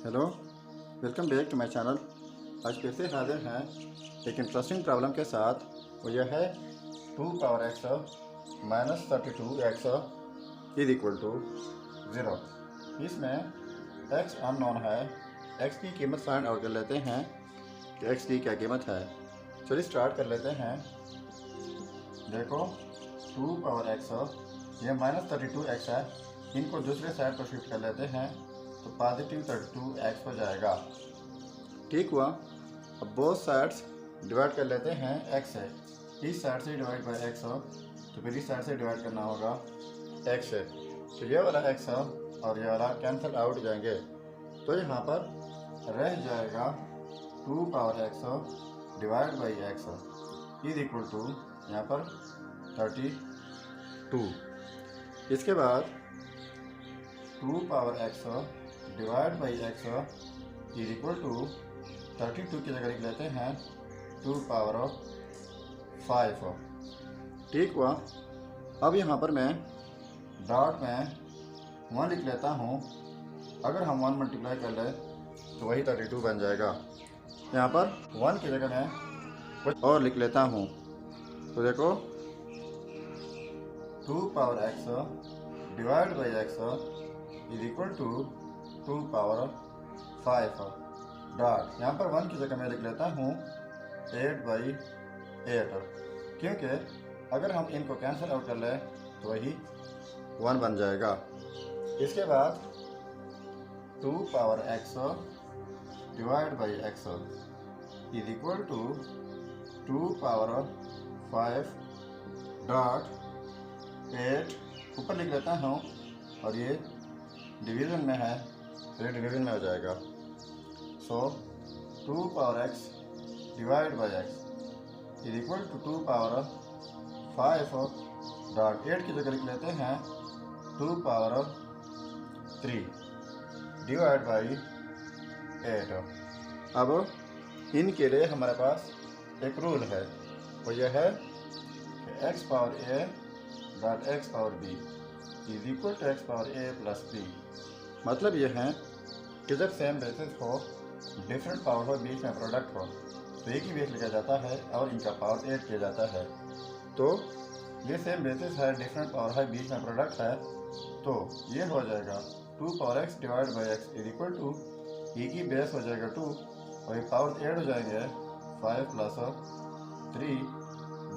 Hello, welcome back to my channel. आज फिर से हाजिर हैं एक इंटरेस्टिंग प्रॉब्लम के साथ। वो यह है 2 power x minus 32x is equal to 0। इसमें x अननोन है। x की कीमत फाइंड आउट कर लेते हैं कि x की क्या कीमत है। चलिए स्टार्ट कर लेते हैं। देखो 2 पावर x यह माइनस 32x है। इनको दूसरे साइड पर शिफ्ट कर लेते हैं तो पॉजिटिव 32x हो जाएगा। ठीक हुआ। अब बोथ साइड्स डिवाइड कर लेते हैं x से। इस साइड से डिवाइड बाय x हो तो फिर इस साइड से डिवाइड करना होगा x से। तो ये वाला x और ये वाला कैंसिल आउट जाएंगे तो यहाँ पर रह जाएगा 2 power x divide by x is equal to यहाँ पर 32। इसके बाद 2 power x divide by x is equal to 32 की जगह लिख लेते हैं 2 पावर 5। ठीक हुआ। अब यहाँ पर मैं डॉट में 1 लिख लेता हूँ। अगर हम 1 मल्टीप्लाई कर लें तो वही 32 बन जाएगा। यहाँ पर 1 की जगह मैं कुछ और लिख लेता हूँ। तो देखो 2 power x divide by x is equal to 2 power 5 dot. यहाँ पर 1 की जगह मैं लिख लेता हूँ 8/8, क्योंकि अगर हम इनको कैंसिल आउट कर लें तो वही 1 बन जाएगा। इसके बाद 2 power x divide by x is equal to 2 power 5 dot 8 ऊपर लिख लेता हूँ और ये डिवीज़न में है तो ये डिवीज़न में हो जाएगा। So 2 power x divide by x is equal to 2 power 5 dot 8 की जगह लिख लेते हैं 2 पावर 3 डिवाइड बाई 8। अब इनके लिए हमारे पास एक रूल है, वो यह है कि x power a dot x power b is equal to x power a plus b। मतलब यह है कि जब सेम बेसिस हो, डिफरेंट पावर हो, बीच में प्रोडक्ट हो तो एक ही बेस लिखा जाता है और इनका पावर 8 किया जाता है। तो ये सेम बेसिस है, डिफरेंट पावर है, बीच में प्रोडक्ट है, तो ये हो जाएगा 2 power x divide by x is equal to e की बेस हो जाएगा 2 और ये पावर 8 हो जाएंगे 5 प्लस 3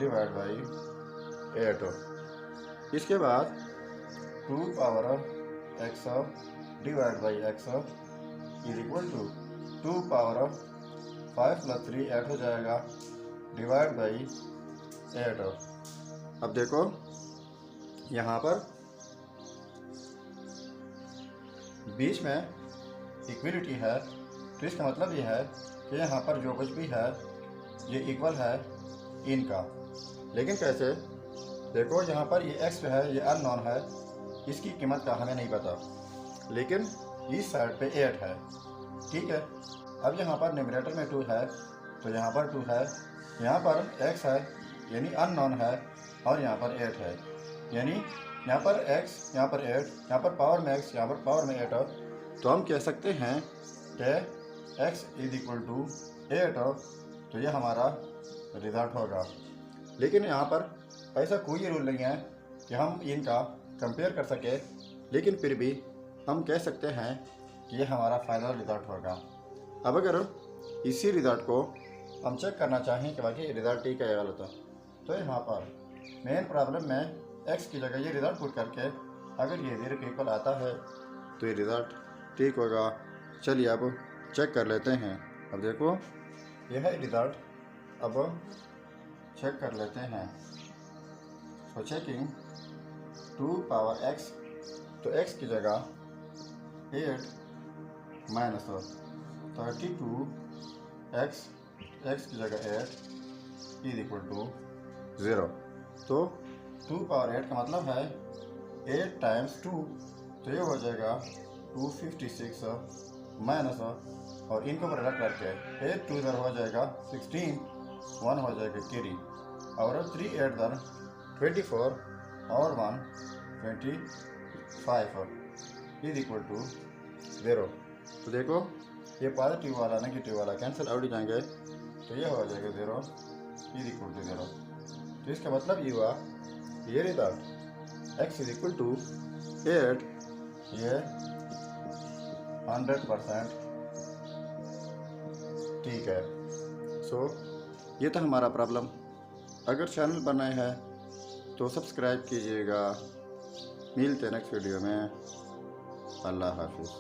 डिवाइड बाई 8। इसके बाद 2 power x divide by x is equal to 2 power 5 plus 3 8 हो जाएगा डिवाइड बाई 8। अब देखो यहाँ पर बीच में इक्वलिटी है, तो इसका मतलब ये है कि यहाँ पर जो कुछ भी है ये इक्वल है इनका। लेकिन कैसे? देखो यहाँ पर ये x जो है ये अननोन है, इसकी कीमत का हमें नहीं पता, लेकिन इस साइड पे 8 है। ठीक है। अब यहाँ पर न्यूमरेटर में 2 है तो यहाँ पर 2 है, यहाँ पर x है यानी अननोन है और यहाँ पर 8 है, यानी यहाँ पर x, यहाँ पर 8, यहाँ पर पावर में x, यहाँ पर पावर में 8। तो हम कह सकते हैं कि x इज इक्वल टू 8, तो ये हमारा रिजल्ट होगा। लेकिन यहाँ पर ऐसा कोई रूल नहीं है कि हम इनका कंपेयर कर सके, लेकिन फिर भी हम कह सकते हैं कि ये हमारा फाइनल रिज़ल्ट होगा। अब अगर इसी रिज़ल्ट को हम चेक करना चाहें कि बाकी रिज़ल्ट ठीक है या गलत है, तो यहाँ पर मेन प्रॉब्लम में x की जगह ये रिज़ल्ट पुट करके अगर ये 0 के इक्वल आता है तो ये रिज़ल्ट ठीक होगा। चलिए अब चेक कर लेते हैं। अब देखो यह है रिज़ल्ट, अब चेक कर लेते हैं। सो चेकिंग 2 पावर x, तो x की जगह 8 माइनस 32 x की जगह 8 इज इक्वल टू 0। तो 2 पावर 8 का मतलब है 8 टाइम्स 2, तो ये हो जाएगा 256 माइनस, और इनको प्रोडक्ट करके 8 2 इधर हो जाएगा 16, 1 हो जाएगा कैरी, और 3 8 इधर 24 और 1 25 इज इक्वल टू 0। तो देखो ये पॉजिटिव वाला नेगेटिव वाला कैंसिल आउट हो जाएंगे, तो ये हो जाएगा 0 इज इक्वल टू 0। तो इसका मतलब ये हुआ, ये result x is equal to 8, ये 100% ठीक है। सो ये था हमारा प्रॉब्लम। अगर चैनल पर नए हैं तो सब्सक्राइब कीजिएगा। मिलते हैं नेक्स्ट वीडियो में। अल्लाह हाफिज़।